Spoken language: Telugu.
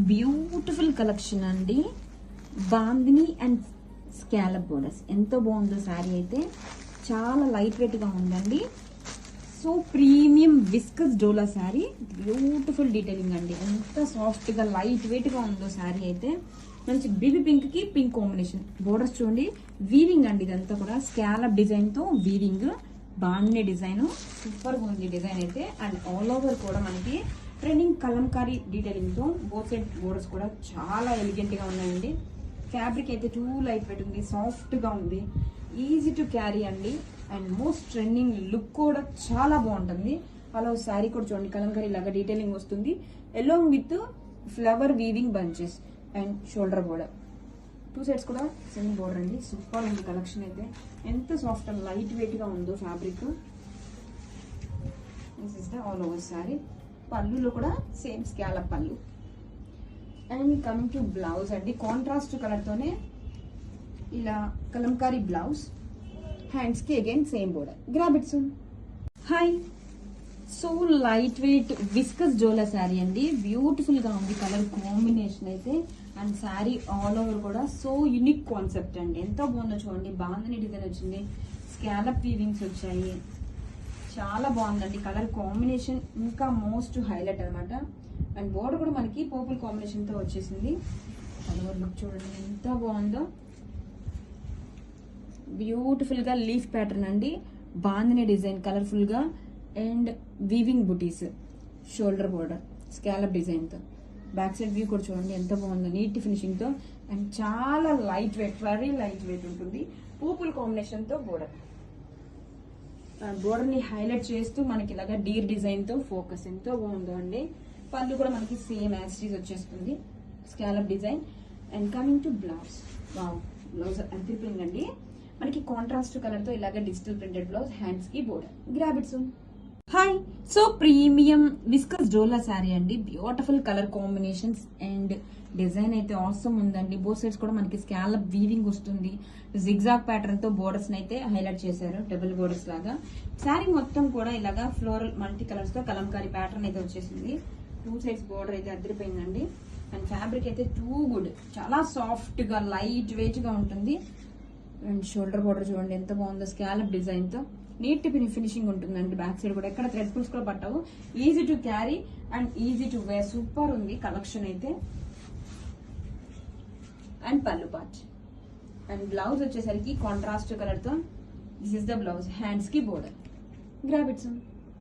బ్యూటిఫుల్ కలెక్షన్ అండి. బాందిని అండ్ స్కాలప్ బోర్డర్స్ ఎంతో బాగుందో శారీ అయితే. చాలా లైట్ వెయిట్ గా ఉందండి. సో ప్రీమియం విస్కస్ డోలా శారీ, బ్యూటిఫుల్ డీటెయిలింగ్ అండి. ఎంత సాఫ్ట్ గా లైట్ వెయిట్ గా ఉందో శారీ అయితే. మంచి బేబీ పింక్ కి పింక్ కాంబినేషన్ బోర్డర్స్ చూడండి. వీవింగ్ అండి, ఇదంతా కూడా స్కాలప్ డిజైన్ తో వీవింగ్. బాగుండే డిజైన్, సూపర్ గా ఉంది డిజైన్ అయితే. అండ్ ఆల్ ఓవర్ కూడా మనకి ట్రెండింగ్ కలంకారీ డీటెయిలింగ్ తో బోత్ సైడ్ బోర్డర్స్ కూడా చాలా ఎలిగెంట్ గా ఉన్నాయండి. ఫ్యాబ్రిక్ అయితే టూ లైట్ వెయిట్ ఉంది, సాఫ్ట్ గా ఉంది, ఈజీ టు క్యారీ అండి. అండ్ మోస్ట్ ట్రెండింగ్ లుక్ కూడా చాలా బాగుంటుంది. అలా శారీ కూడా చూడండి, కలంకారీ లాగా డీటెయిలింగ్ వస్తుంది, along with flower weaving bunches and shoulder border. Two sides కూడా సేమ్ బోర్డర్ అండి. సూపర్ ఉంది కలెక్షన్ అయితే. ఎంత సాఫ్ట్ అండ్ లైట్ వెయిట్ గా ఉందో fabric. This is the all over sari. పళ్ళులో కూడా సేమ్ స్కాలప్ పళ్ళు. అండ్ కమింగ్ టు బ్లౌజ్ అండి, కాంట్రాస్ట్ కలర్ తోనే ఇలా కలంకారీ బ్లౌజ్. హ్యాండ్స్ కి again same border. Grab it soon. Hi, so light weight viscose జోలా శారీ అండి. బ్యూటిఫుల్ గా ఉంది కలర్ కాంబినేషన్ అయితే. అండ్ శారీ ఆల్ ఓవర్ కూడా సో యూనిక్ కాన్సెప్ట్ అండి. ఎంతో బాగుందో చూడండి. బాగుందని డిజైన్ వచ్చింది, స్కాలప్ వీవింగ్స్ వచ్చాయి. చాలా బాగుందండి కలర్ కాంబినేషన్, ఇంకా మోస్ట్ హైలైట్ అనమాట. అండ్ బోర్డర్ కూడా మనకి పర్పుల్ కాంబినేషన్ తో వచ్చేసింది. కలర్ లుక్ చూడండి ఎంత బాగుందో. బ్యూటిఫుల్ గా లీఫ్ ప్యాటర్న్ అండి. బాందిని డిజైన్ కలర్ఫుల్ గా and weaving buttis, shoulder border, scallop design తో. బ్యాక్ సైడ్ వ్యూ కూడా చూడండి ఎంత బాగుందో, నీట్ ఫినిషింగ్ తో. అండ్ చాలా light weight, very light weight ఉంటుంది. పర్పుల్ కాంబినేషన్ తో బోర్డర్. బోర్డర్ ని హైలైట్ చేస్తూ మనకి ఇలాగా డీర్ డిజైన్ తో ఫోకస్. ఎంతో బాగుందో అండి. పళ్ళు కూడా మనకి సేమ్ యాసిటీస్ వచ్చేస్తుంది, scallop design. And coming to blouse. Wow, blouse అండి. మనకి కాంట్రాస్ట్ కలర్ తో ఇలాగ డిజిటల్ ప్రింటెడ్ బ్లౌజ్, హ్యాండ్స్ కి border. Grab it soon. Hi, so premium viscose డోలా శారీ అండి. Beautiful colour combinations and design అయితే ఆసమ్ ఉందండి. బోత్ సైడ్స్ కూడా మనకి స్కాలప్ వీవింగ్ వస్తుంది. జిగ్జాగ్ ప్యాటర్న్ తో బోర్డర్స్ అయితే హైలైట్ చేశారు, డబుల్ బోర్డర్స్ లాగా. శారీ మొత్తం కూడా ఇలాగా ఫ్లోరల్ మల్టీ కలర్స్ తో కలంకారీ ప్యాటర్న్ అయితే వచ్చేసింది. టూ సైడ్స్ బోర్డర్ అయితే అదిరిపోయిందండి. అండ్ ఫ్యాబ్రిక్ అయితే టూ గుడ్, చాలా సాఫ్ట్ గా లైట్ వెయిట్ గా ఉంటుంది. అండ్ షోల్డర్ బోర్డర్ చూడండి ఎంత బాగుందో, స్కాలప్ డిజైన్ తో నీట్ ఫినిషింగ్ ఉంటుందండి. బ్యాక్ సైడ్ కూడా ఎక్కడ థ్రెడ్ పుల్స్ కూడా పట్టవు. Easy to carry and easy to wear. Super ఉంది కలెక్షన్ అయితే. And pallu part. And blouse వచ్చేసరికి కాంట్రాస్ట్ కలర్ తో. This is the blouse, hands కి బోర్డర్. Grab it some.